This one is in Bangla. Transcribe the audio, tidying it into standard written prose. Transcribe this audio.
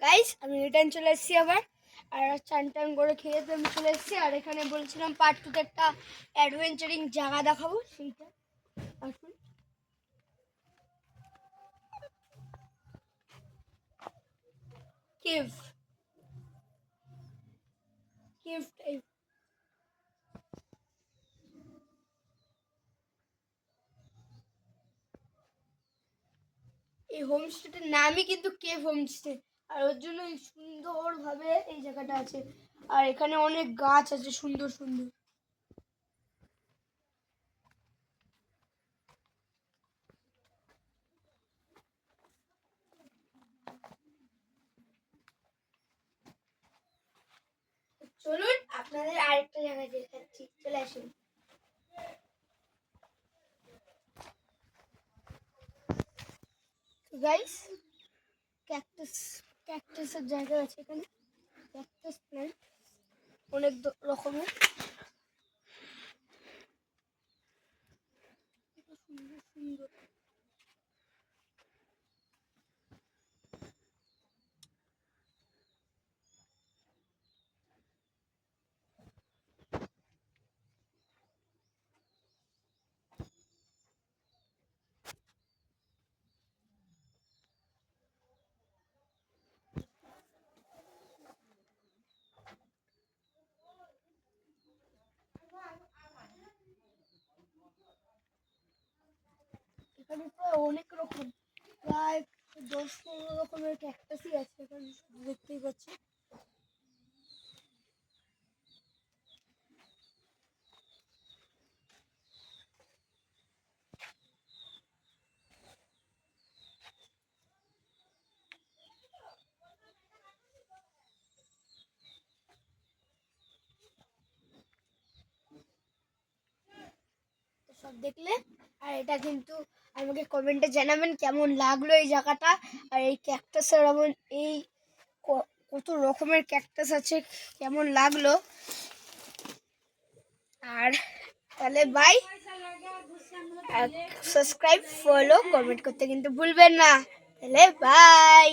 গাইস আমি রিটার্ন চলে এসেছি আবার, আর চান টান করে খেয়ে তো আমি চলে এসেছি। আর এখানে বলছিলাম পার্ট 2তে একটা অ্যাডভেঞ্চারিং জায়গা দেখাবো, সেইটা আসুন। Cave cave type. এই হোমস্টেটার নামই কিন্তু কেভ হোমস্টে, আর ওর জন্য সুন্দরভাবে এই জায়গাটা আছে। আর এখানে অনেক গাছ আছে সুন্দর সুন্দর। চলুন আপনাদের আরেকটা জায়গায় দেখাচ্ছি, চলে আসুন। গাইস ক্যাকটাসের জায়গা আছে এখানে, ক্যাকটাস প্ল্যান্ট অনেক রকমের সুন্দর সুন্দর। এখানে প্রায় অনেক রকম, প্রায় 10-15 রকমের ক্যাকটাসই আছে এখানে, দেখতেই পাচ্ছি। সব দেখলে, আর এটা কিন্তু আমাকে কমেন্টে জানাবেন কেমন লাগলো এই জায়গাটা। আর এই ক্যাকটাসের এমন এই কত রকমের ক্যাকটাস আছে, কেমন লাগলো। আর তাহলে বাই, সাবস্ক্রাইব, ফলো, কমেন্ট করতে কিন্তু ভুলবেন না। তাহলে বাই।